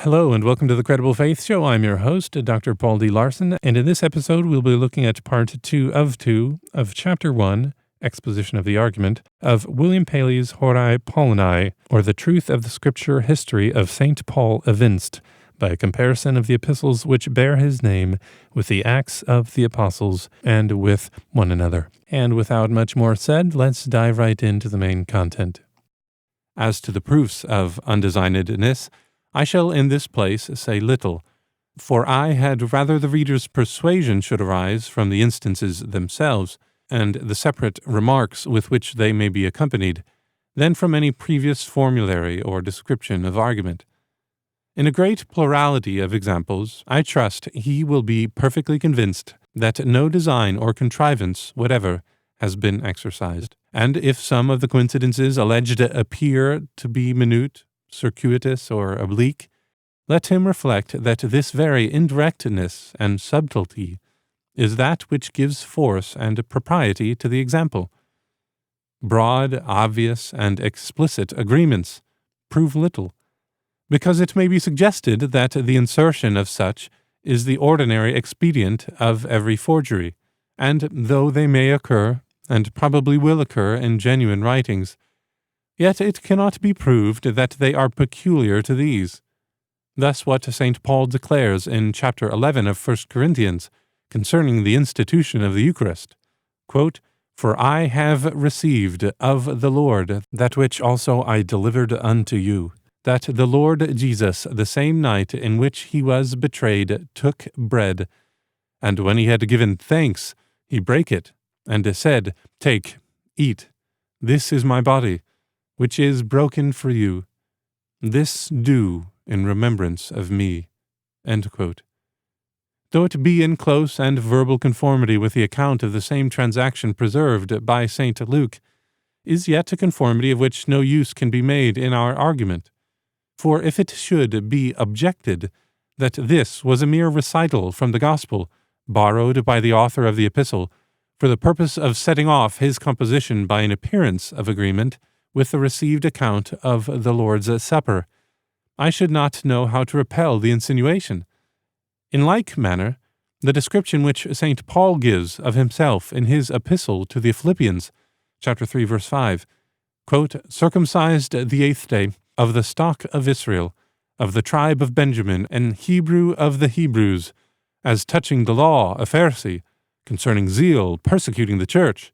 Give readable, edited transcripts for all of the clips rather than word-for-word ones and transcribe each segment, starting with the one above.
Hello and welcome to the Credible Faith Show. I'm your host, Dr. Paul D. Larson, and in this episode we'll be looking at part 2 of Chapter 1, Exposition of the Argument, of William Paley's Horae Paulinae, or the Truth of the Scripture History of St. Paul Evinced, by a comparison of the epistles which bear his name with the Acts of the Apostles and with one another. And without much more said, let's dive right into the main content. As to the proofs of undesignedness, I shall in this place say little, for I had rather the reader's persuasion should arise from the instances themselves, and the separate remarks with which they may be accompanied, than from any previous formulary or description of argument. In a great plurality of examples, I trust he will be perfectly convinced that no design or contrivance whatever has been exercised, and if some of the coincidences alleged appear to be minute, circuitous, or oblique, let him reflect that this very indirectness and subtlety is that which gives force and propriety to the example. Broad, obvious, and explicit agreements prove little, because it may be suggested that the insertion of such is the ordinary expedient of every forgery, and though they may occur, and probably will occur in genuine writings, yet it cannot be proved that they are peculiar to these. Thus what St. Paul declares in chapter 11 of 1 Corinthians concerning the institution of the Eucharist, quote, "For I have received of the Lord that which also I delivered unto you, that the Lord Jesus, the same night in which he was betrayed, took bread, and when he had given thanks, he brake it, and said, Take, eat, this is my body, which is broken for you. This do in remembrance of me." End quote. Though it be in close and verbal conformity with the account of the same transaction preserved by St. Luke, is yet a conformity of which no use can be made in our argument. For if it should be objected that this was a mere recital from the Gospel, borrowed by the author of the epistle, for the purpose of setting off his composition by an appearance of agreement with the received account of the Lord's Supper, I should not know how to repel the insinuation. In like manner, the description which St. Paul gives of himself in his epistle to the Philippians, chapter 3, verse 5, quote, "Circumcised the 8th day, of the stock of Israel, of the tribe of Benjamin, and Hebrew of the Hebrews, as touching the law, a Pharisee, concerning zeal, persecuting the church,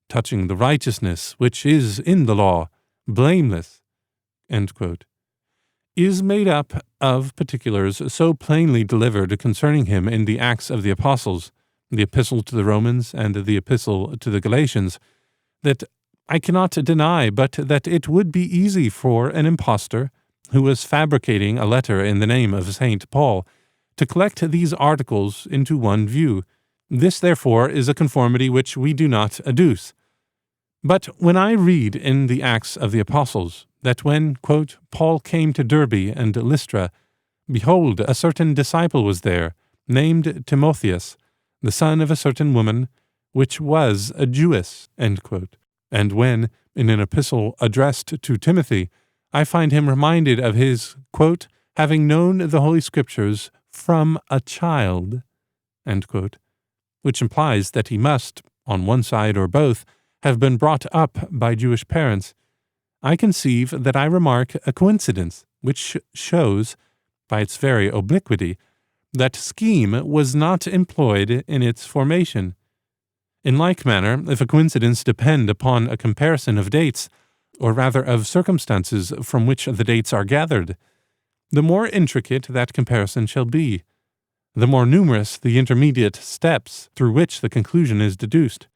touching the righteousness which is in the law, blameless," end quote, is made up of particulars so plainly delivered concerning him in the Acts of the Apostles, the Epistle to the Romans, and the Epistle to the Galatians, that I cannot deny but that it would be easy for an impostor, who was fabricating a letter in the name of St. Paul, to collect these articles into one view. This, therefore, is a conformity which we do not adduce. But when I read in the Acts of the Apostles that when, quote, "Paul came to Derbe and Lystra, behold, a certain disciple was there, named Timotheus, the son of a certain woman, which was a Jewess," end quote. And when, in an epistle addressed to Timothy, I find him reminded of his, quote, "having known the Holy Scriptures from a child," end quote, which implies that he must, on one side or both, have been brought up by Jewish parents, I conceive that I remark a coincidence which shows, by its very obliquity, that scheme was not employed in its formation. In like manner, if a coincidence depend upon a comparison of dates, or rather of circumstances from which the dates are gathered, the more intricate that comparison shall be, the more numerous the intermediate steps through which the conclusion is deduced.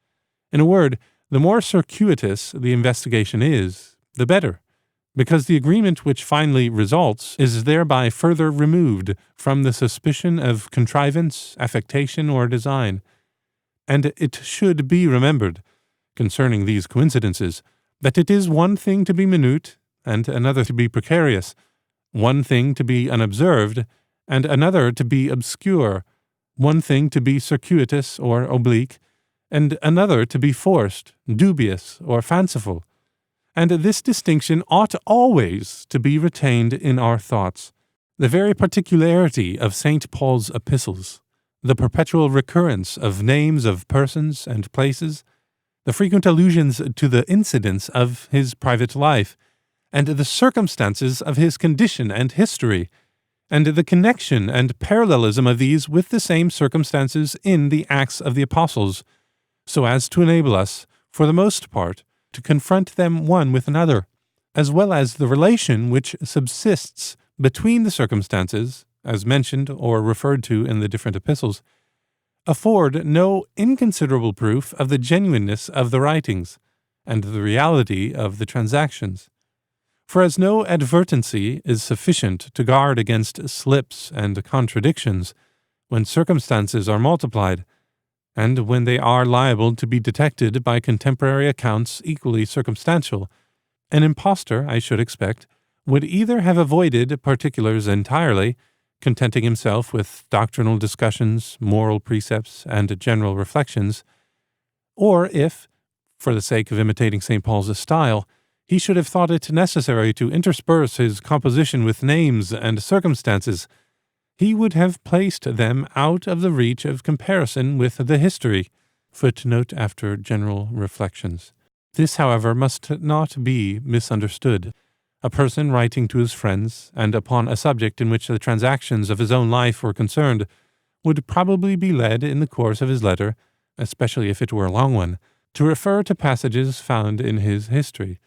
In a word, the more circuitous the investigation is, the better, because the agreement which finally results is thereby further removed from the suspicion of contrivance, affectation, or design. And it should be remembered, concerning these coincidences, that it is one thing to be minute, and another to be precarious, one thing to be unobserved, and another to be obscure, one thing to be circuitous or oblique, and another to be forced, dubious, or fanciful. And this distinction ought always to be retained in our thoughts. The very particularity of St. Paul's epistles, the perpetual recurrence of names of persons and places, the frequent allusions to the incidents of his private life, and the circumstances of his condition and history, and the connection and parallelism of these with the same circumstances in the Acts of the Apostles, so as to enable us, for the most part, to confront them one with another, as well as the relation which subsists between the circumstances, as mentioned or referred to in the different epistles, afford no inconsiderable proof of the genuineness of the writings, and the reality of the transactions. For as no advertency is sufficient to guard against slips and contradictions, when circumstances are multiplied, and when they are liable to be detected by contemporary accounts equally circumstantial, an impostor, I should expect, would either have avoided particulars entirely, contenting himself with doctrinal discussions, moral precepts, and general reflections, or if, for the sake of imitating St. Paul's style, he should have thought it necessary to intersperse his composition with names and circumstances, he would have placed them out of the reach of comparison with the history. Footnote after general reflections. This, however, must not be misunderstood. A person writing to his friends, and upon a subject in which the transactions of his own life were concerned, would probably be led in the course of his letter, especially if it were a long one, to refer to passages found in his history.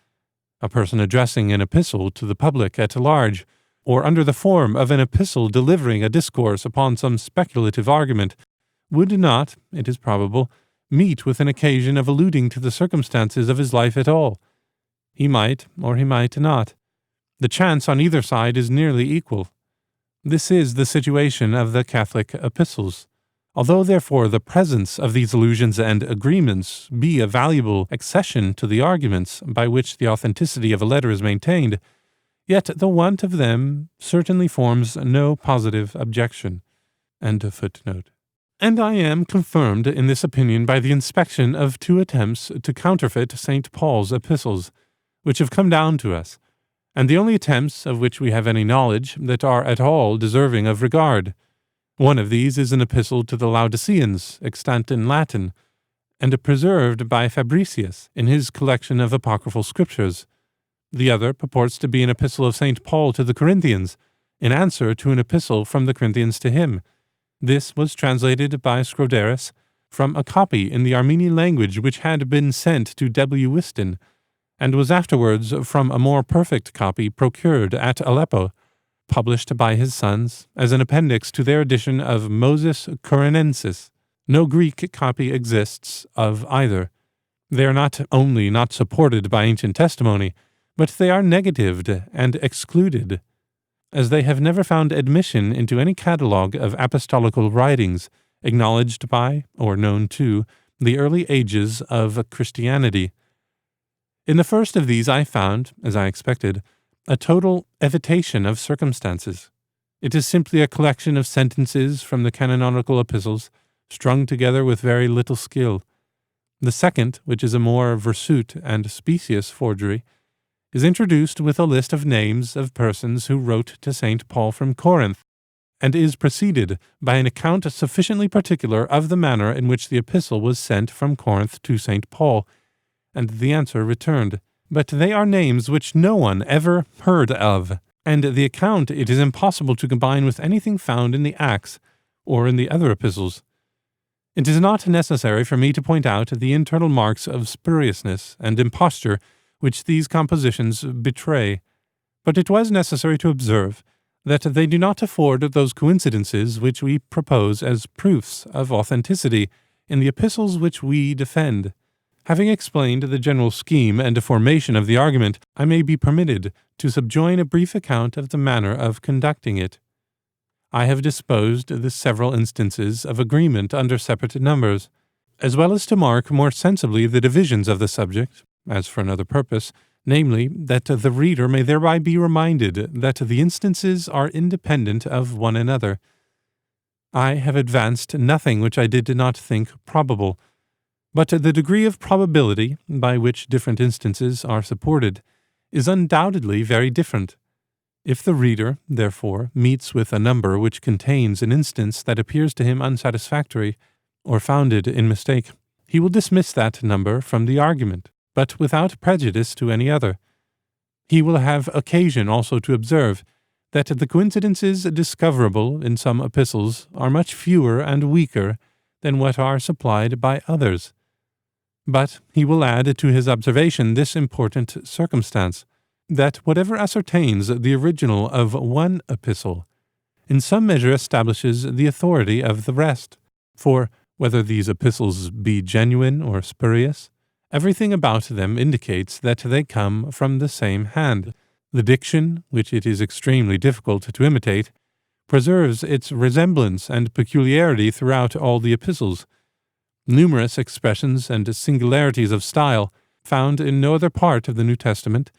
A person addressing an epistle to the public at large, or under the form of an epistle delivering a discourse upon some speculative argument, would not, it is probable, meet with an occasion of alluding to the circumstances of his life at all. He might, or he might not. The chance on either side is nearly equal. This is the situation of the Catholic epistles. Although, therefore, the presence of these allusions and agreements be a valuable accession to the arguments by which the authenticity of a letter is maintained, yet the want of them certainly forms no positive objection. End of footnote. And I am confirmed in this opinion by the inspection of 2 attempts to counterfeit St. Paul's epistles, which have come down to us, and the only attempts of which we have any knowledge that are at all deserving of regard. One of these is an epistle to the Laodiceans, extant in Latin, and preserved by Fabricius in his collection of apocryphal scriptures. The other purports to be an epistle of St. Paul to the Corinthians, in answer to an epistle from the Corinthians to him. This was translated by Scroderus from a copy in the Armenian language which had been sent to W. Whiston, and was afterwards from a more perfect copy procured at Aleppo, published by his sons as an appendix to their edition of Moses Corinensis. No Greek copy exists of either. They are not only not supported by ancient testimony, but they are negatived and excluded, as they have never found admission into any catalogue of apostolical writings acknowledged by, or known to, the early ages of Christianity. In the first of these I found, as I expected, a total evitation of circumstances. It is simply a collection of sentences from the canonical epistles, strung together with very little skill. The second, which is a more versute and specious forgery, is introduced with a list of names of persons who wrote to St. Paul from Corinth, and is preceded by an account sufficiently particular of the manner in which the epistle was sent from Corinth to St. Paul, and the answer returned. But they are names which no one ever heard of, and the account it is impossible to combine with anything found in the Acts or in the other epistles. It is not necessary for me to point out the internal marks of spuriousness and imposture which these compositions betray, but it was necessary to observe that they do not afford those coincidences which we propose as proofs of authenticity in the epistles which we defend. Having explained the general scheme and formation of the argument, I may be permitted to subjoin a brief account of the manner of conducting it. I have disposed the several instances of agreement under separate numbers, as well as to mark more sensibly the divisions of the subject, as for another purpose, namely, that the reader may thereby be reminded that the instances are independent of one another. I have advanced nothing which I did not think probable, but the degree of probability by which different instances are supported is undoubtedly very different. If the reader, therefore, meets with a number which contains an instance that appears to him unsatisfactory or founded in mistake, he will dismiss that number from the argument, but without prejudice to any other. He will have occasion also to observe that the coincidences discoverable in some epistles are much fewer and weaker than what are supplied by others. But he will add to his observation this important circumstance, that whatever ascertains the original of one epistle, in some measure establishes the authority of the rest. For, whether these epistles be genuine or spurious, everything about them indicates that they come from the same hand. The diction, which it is extremely difficult to imitate, preserves its resemblance and peculiarity throughout all the epistles. Numerous expressions and singularities of style, found in no other part of the New Testament,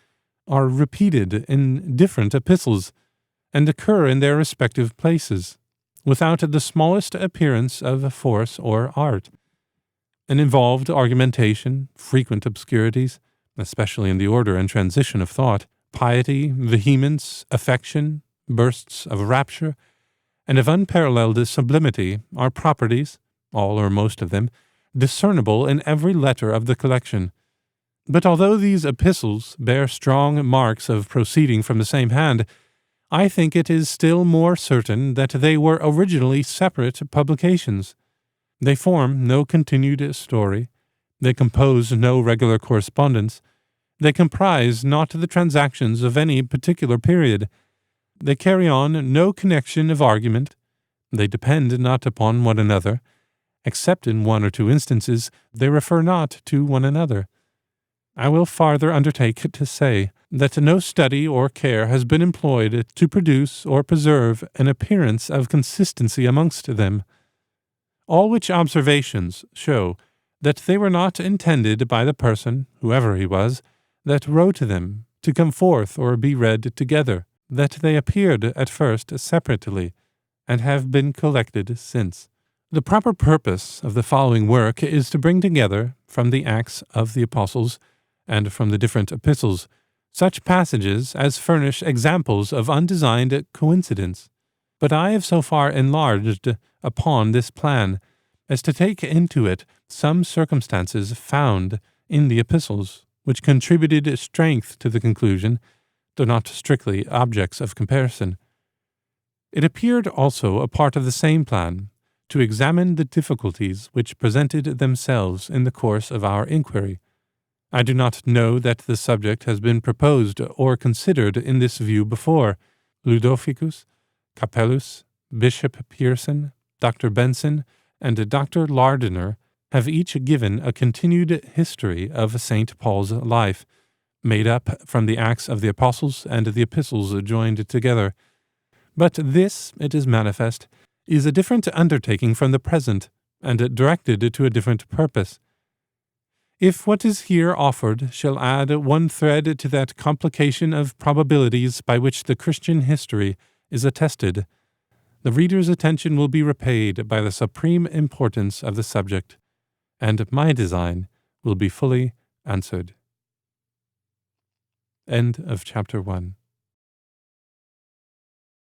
are repeated in different epistles, and occur in their respective places, without the smallest appearance of force or art. An involved argumentation, frequent obscurities, especially in the order and transition of thought, piety, vehemence, affection, bursts of rapture, and of unparalleled sublimity are properties, all or most of them, discernible in every letter of the collection. But although these epistles bear strong marks of proceeding from the same hand, I think it is still more certain that they were originally separate publications. They form no continued story, they compose no regular correspondence, they comprise not the transactions of any particular period, they carry on no connection of argument, they depend not upon one another, except in one or two instances they refer not to one another. I will farther undertake to say that no study or care has been employed to produce or preserve an appearance of consistency amongst them. All which observations show that they were not intended by the person, whoever he was, that wrote them, to come forth or be read together, that they appeared at first separately, and have been collected since. The proper purpose of the following work is to bring together, from the Acts of the Apostles, and from the different epistles, such passages as furnish examples of undesigned coincidence. But I have so far enlarged upon this plan as to take into it some circumstances found in the epistles, which contributed strength to the conclusion, though not strictly objects of comparison. It appeared also a part of the same plan to examine the difficulties which presented themselves in the course of our inquiry. I do not know that the subject has been proposed or considered in this view before. Ludovicus, Capellus, Bishop Pearson, Dr. Benson, and Dr. Lardiner have each given a continued history of St. Paul's life, made up from the Acts of the Apostles and the Epistles joined together. But this, it is manifest, is a different undertaking from the present, and directed to a different purpose. If what is here offered shall add one thread to that complication of probabilities by which the Christian history is attested, the reader's attention will be repaid by the supreme importance of the subject, and my design will be fully answered. End of chapter 1.